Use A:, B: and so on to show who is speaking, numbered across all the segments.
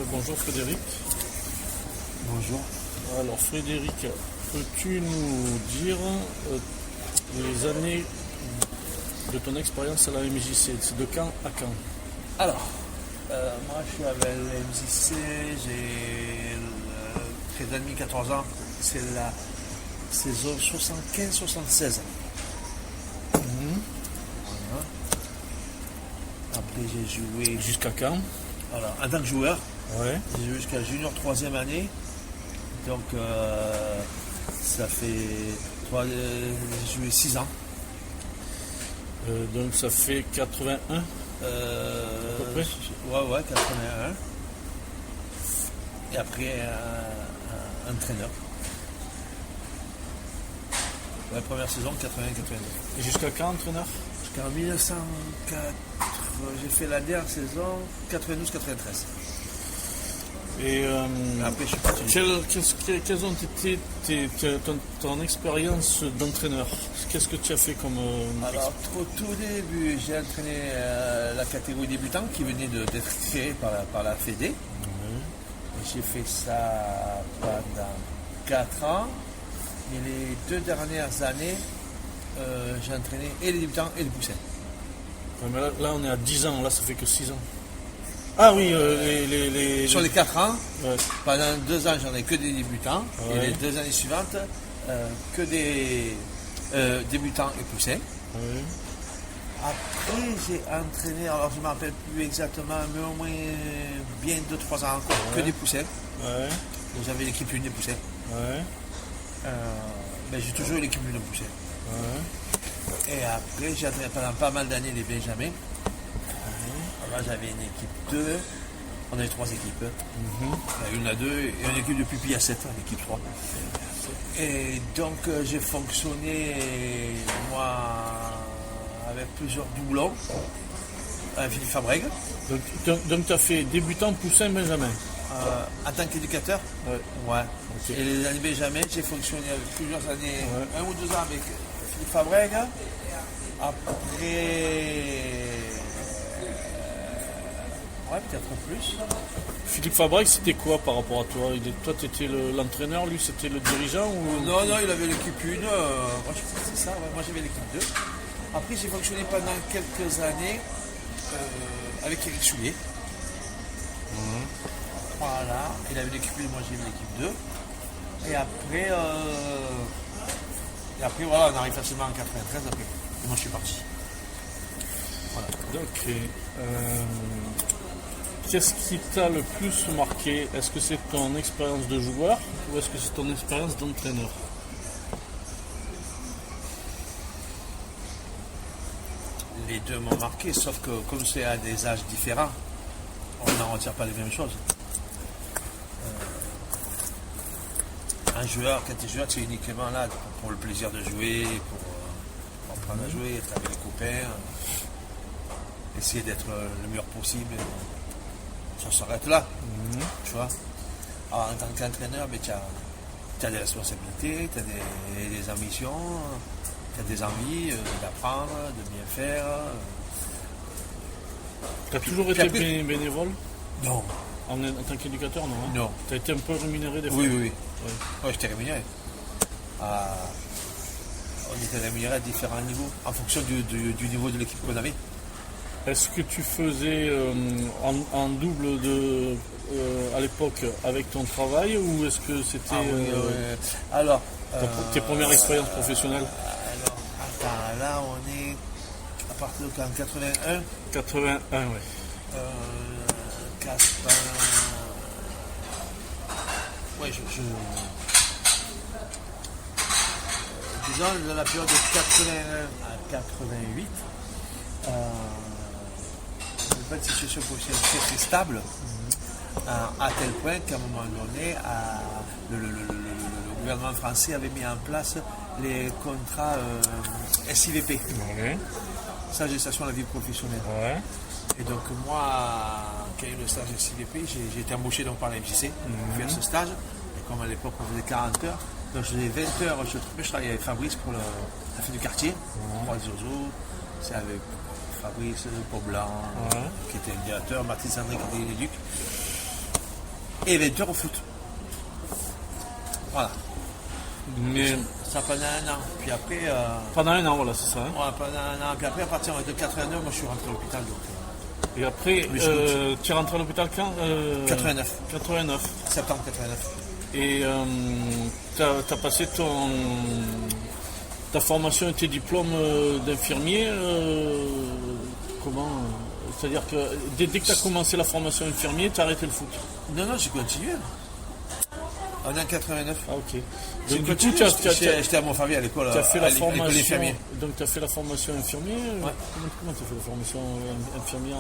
A: Bonjour Frédéric.
B: Bonjour.
A: Alors Frédéric, peux-tu nous dire les années de ton expérience à la MJC? C'est de quand à quand?
B: Alors, moi je suis avec la MJC, j'ai 13 ans et demi, 14 ans. C'est la saison 75-76. Voilà. Après j'ai joué
A: Jusqu'à quand?
B: alors, en tant que joueur.
A: Ouais.
B: J'ai joué jusqu'à junior 3e année. Donc ça fait j'ai joué 6 ans.
A: Donc ça fait 81 à peu près.
B: Ouais, 81. Et après entraîneur. La première saison 80-82.
A: Et jusqu'à quand entraîneur?
B: Jusqu'en 1904, j'ai fait la dernière saison 92-93.
A: Et
B: après je suis parti.
A: quelles ont été ton expérience d'entraîneur? Qu'est-ce que tu as fait comme
B: Alors au tout début, j'ai entraîné la catégorie débutant qui venait d'être créée par la Fédé. J'ai fait ça pendant 4 ans. Et les 2 dernières années, j'ai entraîné et les débutants et les poussins.
A: Ouais, mais là on est à 10 ans, là ça fait que 6 ans. Ah oui,
B: Sur les 4 ans,
A: ouais.
B: pendant 2 ans, j'en ai que des débutants.
A: Ouais.
B: Et les 2 années suivantes, que des débutants et poussins.
A: Ouais.
B: Après, j'ai entraîné, alors je ne me rappelle plus exactement, mais au moins bien 2-3 ans encore, que des poussins.
A: Ouais.
B: Donc, j'avais l'équipe 1 des poussins.
A: Ouais.
B: Mais j'ai toujours eu l'équipe 1 des poussins.
A: Ouais.
B: Et après, j'ai entraîné pendant pas mal d'années les Benjamins. Alors, j'avais une équipe 2, on avait 3 équipes. Une à 2 et une équipe de pupilles à 7, l'équipe 3. Et donc, j'ai fonctionné, moi, avec plusieurs doublons, avec Philippe Fabrègue.
A: Donc tu as fait débutant, poussin, benjamin.
B: En tant qu'éducateur, ouais.
A: Okay.
B: Et les années Benjamin, j'ai fonctionné avec plusieurs années,
A: Ouais.
B: 1 ou 2 ans avec Philippe Fabrègue. Après, ouais, peut-être plus.
A: Philippe Fabrègue, c'était quoi par rapport à toi? Toi, tu étais l'entraîneur, lui, c'était le dirigeant ou...
B: Non, il avait l'équipe 1. Moi, je pense que c'est ça. Ouais. Moi, j'avais l'équipe 2. Après, j'ai fonctionné pendant quelques années avec Eric Soulier. Voilà. Il avait l'équipe 1, moi, j'ai eu l'équipe 2. Et après, voilà, on arrive facilement en 93. Après. Et moi, je suis parti. Voilà.
A: Ok. Qu'est-ce qui t'a le plus marqué? Est-ce que c'est ton expérience de joueur ou est-ce que c'est ton expérience d'entraîneur?
B: Les deux m'ont marqué, sauf que comme c'est à des âges différents, on n'en retire pas les mêmes choses. Un joueur, quand tu es joueur, tu es uniquement là pour le plaisir de jouer, pour apprendre à jouer, être avec les copains, essayer d'être le meilleur possible. Ça s'arrête là, tu vois. Alors, en tant qu'entraîneur, tu as des responsabilités, tu as des ambitions, tu as des envies d'apprendre, de bien faire.
A: Tu as toujours été bénévole?
B: Non.
A: En tant qu'éducateur, non?
B: Non.
A: Tu as été un peu rémunéré des fois?
B: Oui. Ouais, j'étais rémunéré. On était rémunéré à différents niveaux, en fonction du niveau de l'équipe qu'on avait.
A: Est-ce que tu faisais en double à l'époque avec ton travail ou est-ce que c'était
B: Alors,
A: tes premières expériences professionnelles?
B: Attends, là on est à partir de quand 81.
A: 81, oui.
B: Ouais, disons dans la période de 81 à 88. Une situation professionnelle très très stable, à tel point qu'à un moment donné, le gouvernement français avait mis en place les contrats SIVP, stage de station à la vie professionnelle.
A: Ouais.
B: Et donc moi, quand il y a eu le stage SIVP, j'ai été embauché donc par la MJC pour faire ce stage. Et comme à l'époque on faisait 40 heures, donc je faisais 20 heures, je travaillais avec Fabrice pour la fête du quartier, Roi Zozo, c'est avec Fabrice Paublanc, qui était le directeur, Mathilde Sandré qui était l'éduc. et 20h au foot. Voilà.
A: Mais
B: Ça pendant un an. Puis après,
A: pendant un an, voilà, c'est ça. Hein.
B: ouais, pendant un an. Puis après, à partir de 89, moi je suis rentré à l'hôpital. Donc,
A: Et après,
B: Mais je
A: tu es rentré à l'hôpital quand
B: 89.
A: 89.
B: Septembre 89.
A: Et tu as passé ta formation et tes diplômes d'infirmier. Comment C'est-à-dire que dès que tu as commencé la formation infirmier, tu as arrêté le foot.
B: Non, j'ai continué. On est en 89.
A: Ah, ok.
B: J'ai
A: Donc, du coup,
B: continué.
A: tu as
B: J'étais à Montfavet à l'école.
A: Tu as fait la
B: à l'école
A: formation.
B: infirmier.
A: Donc tu as fait la formation infirmier.
B: Ouais.
A: Comment tu as fait la formation infirmier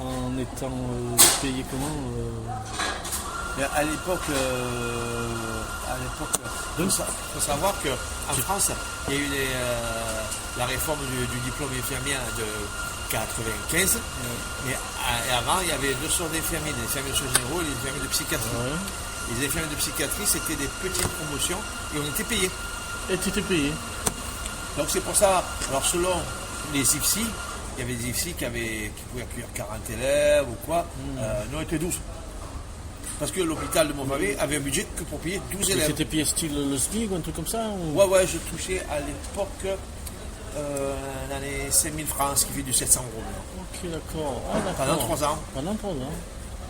A: en étant payé comment
B: Mais à l'époque, il faut savoir qu'en France, il y a eu la réforme du diplôme infirmier de 95. Mais avant, il y avait deux sortes d'infirmiers, des infirmiers de soins généraux et des infirmiers de psychiatrie.
A: Ouais.
B: Les infirmiers de psychiatrie, c'était des petites promotions et on était payés.
A: Et tu étais payé.
B: Donc c'est pour ça, alors selon les IFSI, il y avait des IFSI qui pouvaient accueillir 40 élèves ou quoi, nous on était 12. Parce que l'hôpital de Montfavet avait un budget que pour payer 12
A: Tu
B: élèves.
A: étais payé style le SMIC ou un truc comme ça ou...
B: Ouais, je touchais à l'époque dans les 5000 francs, ce qui fait du 700 euros.
A: Ok, d'accord. Ah, d'accord.
B: Pendant 3 ans.
A: Pendant 3 ans.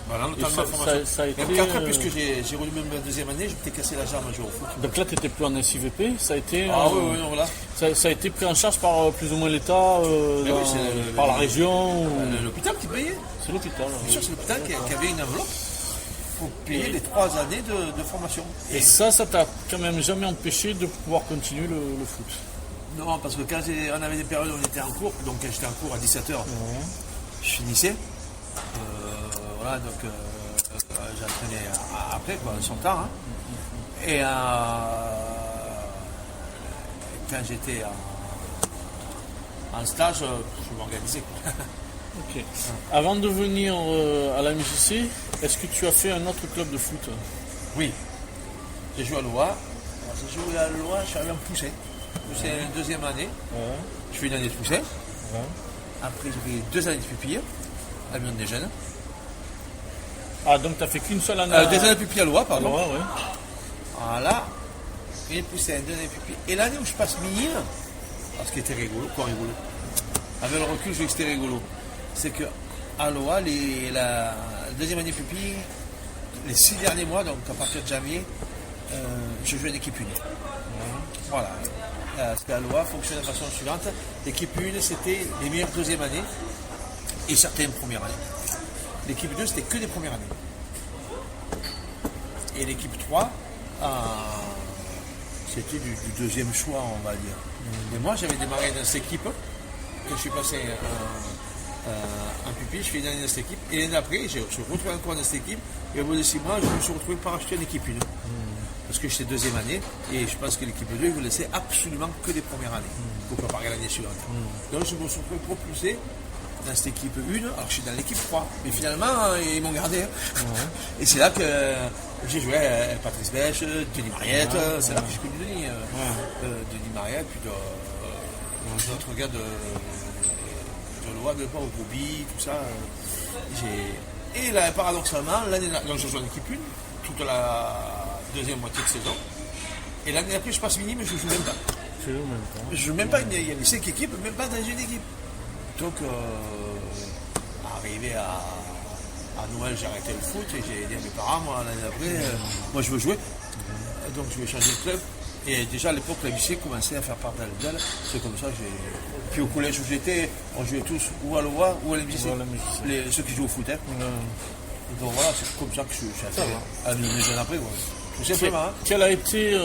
B: Voilà, le
A: Et
B: temps de ma formation.
A: ça a été,
B: Même 4 ans, puisque j'ai roulé même la deuxième année, je m'étais cassé la jambe à jouer au foot.
A: Donc là, tu n'étais plus en SIVP. Ça a été,
B: Ah oui, non, voilà.
A: ça a été pris en charge par plus ou moins l'État,
B: oui, c'est
A: par la région. Ou...
B: L'hôpital qui payait.
A: C'est l'hôpital.
B: Bien sûr, c'est l'hôpital qui avait une enveloppe pour payer les 3 années de formation.
A: Et ça t'a quand même jamais empêché de pouvoir continuer le foot.
B: Non, parce que quand on avait des périodes où on était en cours, donc quand j'étais en cours à 17h, je finissais. Voilà, donc j'entraînais après, quoi, son temps. Hein. Et quand j'étais en stage, je m'organisais.
A: Ok. Avant de venir à la MJC, est-ce que tu as fait un autre club de foot?
B: Oui, j'ai joué à Loa. J'ai joué à Loa, je suis arrivé en Poussin. C'est la deuxième année.
A: Ouais.
B: Je fais une année de Poussin.
A: Ouais.
B: Après, j'ai fait 2 années de pupille à l'Union des Jeunes.
A: Ah, donc tu n'as fait qu'une seule année
B: 2 années de pupille à Loa, pardon.
A: Ouais, ouais.
B: Voilà. Une Poussin, 2 années de pupille. Et l'année où je passe minime, parce que c'était rigolo, quoi rigolo. Avec le recul, je dis que c'était rigolo. C'est que à Loa, la deuxième année de pupille, les 6 derniers mois, donc à partir de janvier, je jouais en équipe 1. Voilà. Parce qu'à Loa fonctionne de la façon suivante. L'équipe 1, c'était les meilleures deuxième année et certaines premières années. L'équipe 2, c'était que des premières années. Et l'équipe 3, c'était du deuxième choix, on va dire. Et moi, j'avais démarré dans cette équipe, quand je suis passé en pupille, je fais une année dans cette équipe. Et l'année d'après, je me suis retrouvé encore dans cette équipe. Et au bout de 6 mois, je me suis retrouvé par acheter une équipe 1. Parce que j'étais deuxième année, et je pense que l'équipe 2, ils vous laissaient absolument que des premières années, pour préparer l'année suivante. Donc je me suis retrouvé propulsé dans cette équipe 1, alors que je suis dans l'équipe 3. Mais finalement, ils m'ont gardé. Et c'est là que j'ai joué avec Patrice Bèche, Denis Mariette, c'est là que j'ai connu Denis. Denis Mariette, puis d'autres gars de Loa, de l'époque, au Bobby, tout ça. Et là, paradoxalement, l'année donc je joue en équipe 1, toute la deuxième moitié de saison. Et l'année d'après, je passe minime, mais je ne joue même pas.
A: C'est le même temps.
B: Je ne joue même pas, il y a 5 équipes, même pas dans une équipe. Donc, arrivé à Noël, j'ai arrêté le foot et j'ai dit à mes parents, moi, l'année d'après, moi je veux jouer. Donc, je vais changer de club. Et déjà à l'époque, la MJC commençait à faire part d'elle. C'est comme ça que j'ai. Puis au collège où j'étais, on jouait tous ou à l'OA ou à la MJC. Ceux qui jouent au foot. Hein. Donc voilà, c'est comme ça que je suis arrivé à les jeunes après. Ouais. Tout simplement.
A: Quel a été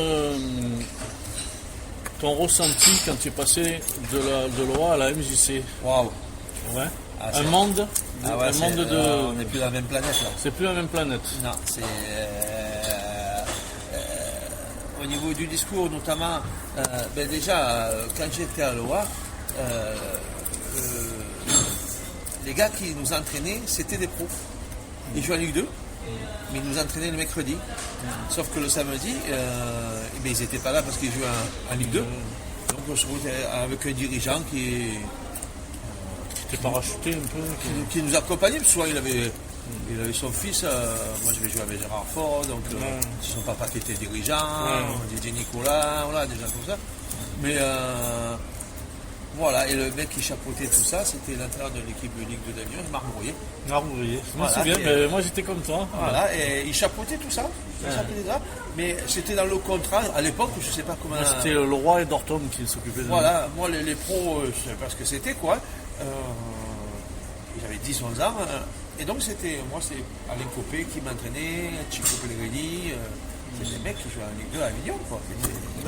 A: ton ressenti quand tu es passé de l'OA à la MJC?
B: Waouh!
A: Ouais.
B: Ah,
A: un monde,
B: un monde de. On n'est plus dans la même planète là.
A: C'est plus la même planète.
B: Non, c'est. Au niveau du discours, notamment, déjà, quand j'étais à l'OA, les gars qui nous entraînaient, c'était des pros. Ils jouaient en Ligue 2, mais ils nous entraînaient le mercredi. Sauf que le samedi, ils n'étaient pas là parce qu'ils jouaient en Ligue 2. Donc on se retrouvait avec un dirigeant qui
A: t'es parachuté un peu
B: qui nous accompagnait, parce que souvent il avait Il a eu son fils, moi je vais jouer avec Gérard Fort, donc son papa qui était dirigeant, Didier Nicolas, voilà, des gens comme ça. Mais voilà, et le mec qui chapeautait tout ça, c'était l'entraîneur de l'équipe de Ligue 2 d'Avignon, Marc Brouillet.
A: Marc Brouillet, je me
B: Voilà,
A: souviens,
B: et,
A: mais moi j'étais comme toi.
B: Voilà, et il chapeautait tout ça, mais c'était dans le contrat, à l'époque, je ne sais pas comment...
A: C'était le roi et Dortom qui s'occupait de
B: Voilà, moi les pros, je ne savais pas ce que c'était, quoi. J'avais 10-11 ans, et donc moi c'est Alain Copé qui m'entraînait, Chico Pellegrini, c'est des mecs qui jouaient en Ligue 2 à Avignon, quoi, qui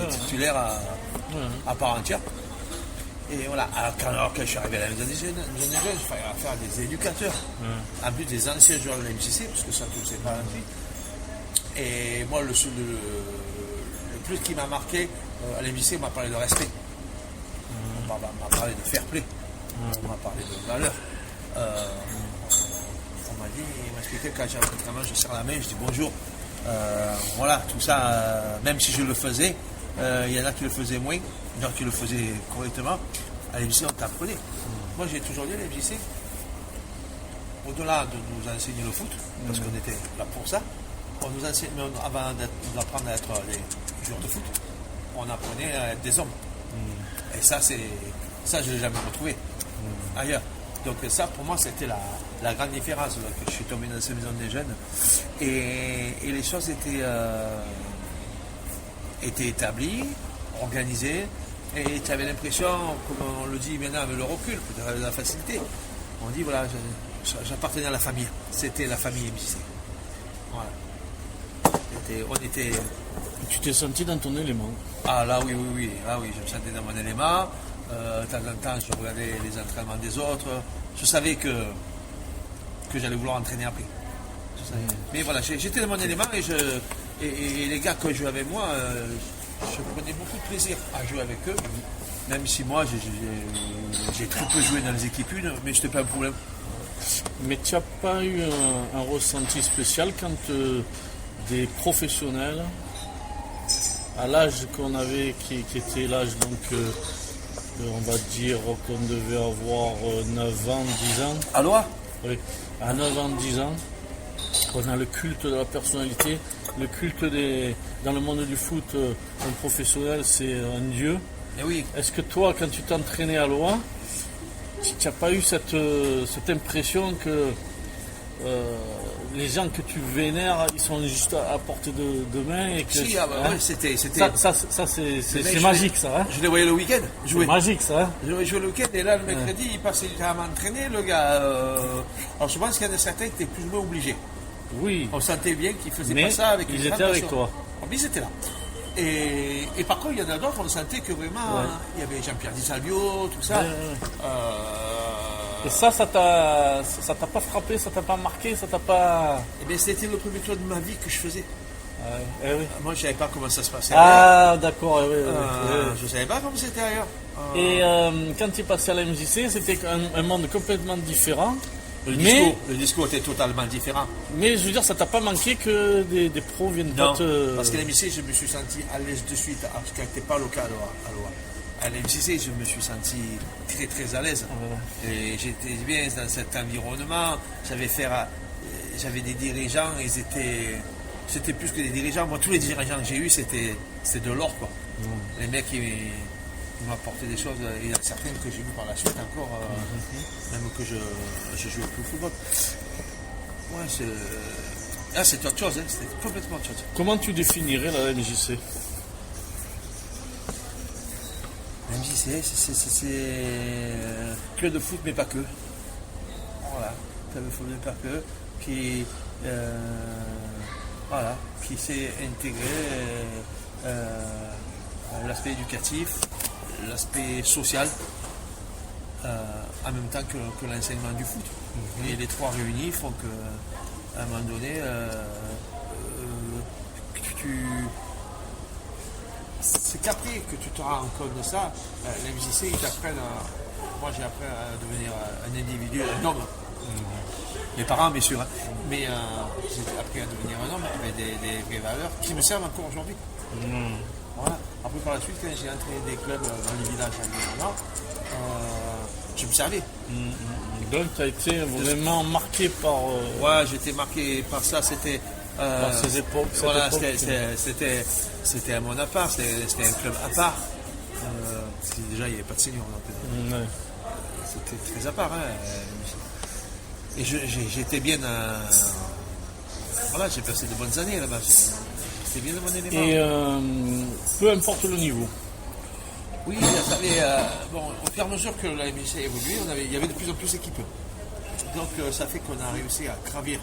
B: étaient titulaires à part entière. Et voilà, alors quand je suis arrivé à la maison des jeunes, il fallait faire des éducateurs, en plus des anciens joueurs de la MJC, parce que ça tu ne sais pas ainsi. Et moi le plus qui m'a marqué à la MJC, on m'a parlé de respect, on m'a parlé de fair play, on m'a parlé de valeur. Il m'a expliqué quand j'ai un entraînement, je serre la main, je dis bonjour. Voilà, tout ça, même si je le faisais, il y en a qui le faisaient moins, il y en a qui le faisaient correctement. À l'MJC, on t'apprenait. Moi, j'ai toujours dit à l'MJC, au-delà de nous enseigner le foot, parce qu'on était là pour ça, on nous enseigne, avant d'apprendre à être des joueurs de foot, on apprenait à être des hommes. Et ça, je ne l'ai jamais retrouvé ailleurs. Donc ça, pour moi, c'était la grande différence. Donc, je suis tombé dans cette maison des jeunes et les choses étaient établies, organisées, et tu avais l'impression, comme on le dit maintenant avec le recul, peut-être avec la facilité, on dit voilà, j'appartenais à la famille. C'était la famille MJC. Voilà.
A: Tu t'es senti dans ton élément.
B: Ah là oui, je me sentais dans mon élément. De temps en temps, je regardais les entraînements des autres. Je savais que j'allais vouloir entraîner après. Mais voilà, j'étais dans mon élément et les gars que jouaient avec moi, je prenais beaucoup de plaisir à jouer avec eux. Même si moi, j'ai très peu joué dans les équipes une, mais je n'étais pas un problème.
A: Mais tu n'as pas eu un ressenti spécial quand des professionnels, à l'âge qu'on avait, qui était l'âge donc... on va dire qu'on devait avoir 9 ans, 10 ans.
B: À Loire ?
A: Oui, à 9 ans, 10 ans. On a le culte de la personnalité, le culte dans le monde du foot, un professionnel, c'est un dieu.
B: Et oui.
A: Est-ce que toi, quand tu t'entraînais à Loire, tu n'as pas eu cette impression que les gens que tu vénères, ils sont juste à portée de main et que
B: si, ouais, c'était...
A: Ça c'est magique, ça. Hein,
B: je les voyais le week-end jouer.
A: C'est magique, ça. Hein.
B: Je jouais le week-end et là, le mercredi, il passait à m'entraîner, le gars. Alors, je pense qu'il y en a certains qui étaient plus ou moins obligés.
A: Oui.
B: On sentait bien qu'ils faisaient pas ça avec
A: ils étaient avec toi.
B: Mais ils étaient là. Et par contre, il y en a d'autres, on sentait que vraiment, il y avait Jean-Pierre Di Salvio, tout ça.
A: Et ça t'a pas frappé, ça t'a pas marqué, ça t'a pas...
B: Eh bien, c'était le premier tour de ma vie que je faisais.
A: Oui.
B: Moi, je ne savais pas comment ça se passait.
A: Ah, d'accord, oui.
B: Je ne savais pas comment c'était ailleurs.
A: Et quand tu es passé à la MJC, c'était un monde complètement différent.
B: Le discours était totalement différent.
A: Mais je veux dire, ça t'a pas manqué que des pros viennent pas te...
B: Parce qu'à la MJC, je me suis senti à l'aise de suite, ce qui n'était pas le cas à Loire. À la MJC, je me suis senti très très à l'aise. Et j'étais bien dans cet environnement. J'avais des dirigeants, c'était plus que des dirigeants. Moi, tous les dirigeants que j'ai eus, c'était de l'or, quoi. Les mecs, ils m'apportaient des choses. Il y en a certaines que j'ai vues par la suite encore, même que je jouais plus au football. Ouais, c'est autre chose, hein. C'était complètement autre chose.
A: Comment tu définirais la MJC ?
B: La MJC, c'est club de foot, mais pas que. Voilà, club de foot, mais pas que, qui s'est intégré l'aspect éducatif, l'aspect social, en même temps que l'enseignement du foot. Et les trois réunis font qu'à un moment donné, c'est qu'après que tu te rends compte de ça, les MJC, ils t'apprennent moi j'ai appris à devenir un individu, un homme. Mes parents, bien sûr, hein. Mais j'ai appris à devenir un homme avec des vraies valeurs qui me servent encore aujourd'hui. Voilà. Après, par la suite, quand j'ai entré des clubs dans les villages environnants, je me servais.
A: Donc tu as été vraiment marqué par,
B: Ouais, j'étais marqué par ça,
A: par ces époques. cette
B: voilà,
A: époque.
B: c'était à mon appart, c'était un club à part. Parce que déjà, il n'y avait pas de seniors. Donc,
A: Ouais.
B: c'était très à part. Hein. Et j'étais bien. Voilà, j'ai passé de bonnes années là-bas. C'était bien de mon élément.
A: Et peu importe le niveau.
B: Oui, ça avait, bon, au fur et à mesure que la MJC a évolué, il y avait de plus en plus d'équipes. Donc ça fait qu'on a réussi à gravir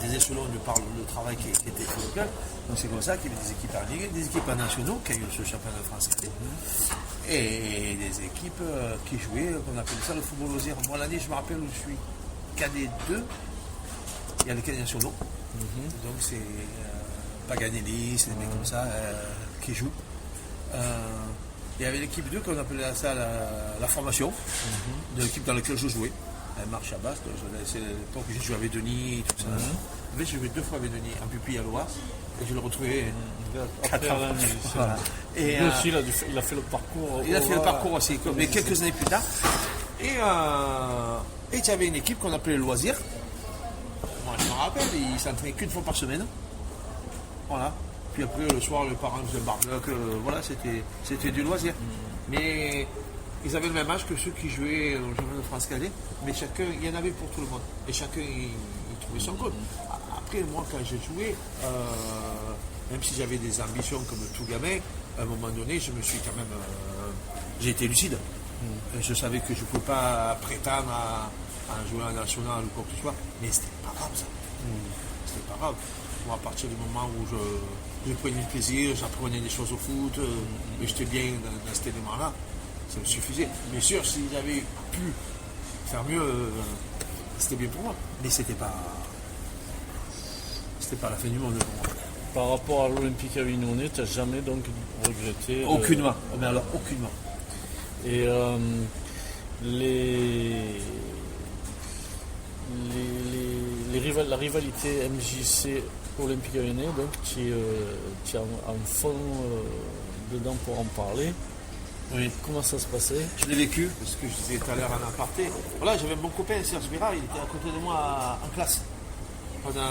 B: des échelons de par le travail qui était fait local. Donc c'est comme ça qu'il y avait des équipes en Ligue, des équipes en nationaux, qui a eu ce championnat de France cadet, et des équipes qui jouaient, qu'on appelle ça le football loisir. Moi l'année, je me rappelle où je suis cadet 2, il y a les cadets nationaux. Donc c'est Paganelli, c'est des mecs comme ça qui jouent. Il y avait l'équipe 2 qu'on appelait ça la formation, de l'équipe dans laquelle je jouais. Elle marche à Basse, c'est l'époque où j'ai joué avec Denis et tout ça. En fait, j'ai joué 2 fois avec Denis, en pupille à l'Oise, et je l'ai retrouvé
A: Après
B: 4 ans.
A: la musique.
B: Voilà. Et,
A: Lui aussi, il a fait le parcours.
B: il a fait le parcours aussi, mais quelques années plus tard. Et il y avait une équipe qu'on appelait le Loisir. Moi, je me rappelle, ils s'entraînaient qu'une fois par semaine. Voilà. Puis après, le soir, les parents faisaient un barbecue. Voilà, c'était du loisir. Mais ils avaient le même âge que ceux qui jouaient au championnat de France cadet. Mais chacun, il y en avait pour tout le monde. Et chacun, il trouvait son compte. Après, moi, quand j'ai joué, même si j'avais des ambitions comme tout gamin, à un moment donné, je me suis quand même. J'ai été lucide. Et je savais que je ne pouvais pas prétendre à jouer en national ou quoi que ce soit. Mais c'était pas grave, ça. C'était pas grave. Moi, à partir du moment où je prenais du plaisir, j'apprenais des choses au foot, et j'étais bien dans cet élément-là, ça me suffisait. Bien sûr, si j'avais pu faire mieux, c'était bien pour moi. Mais c'était pas la fin du monde pour moi.
A: Par rapport à l'Olympique Avignonnais, tu n'as jamais donc regretté.
B: Aucunement. Mais alors, aucunement.
A: Et la rivalité MJC Olympique Avignonnais, donc tu es en fond dedans pour en parler.
B: Oui.
A: Comment ça se passait?
B: Je l'ai vécu, parce que je disais tout à l'heure en aparté. Voilà, j'avais mon copain Serge Bira, il était à côté de moi en classe. Pendant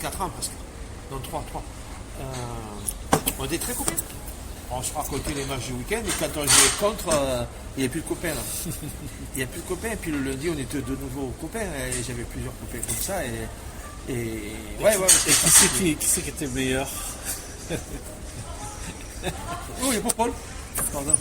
B: 4 ans presque. Non, 3. On était très copains. On se racontait les matchs du week-end et quand on jouait contre, il n'y avait plus de copains là. Il n'y a plus de copains. Et puis le lundi, on était de nouveau copains. Et j'avais plusieurs copains comme ça.
A: Et qui c'est qui était meilleur?
B: Oui, pour Paul. Pardon.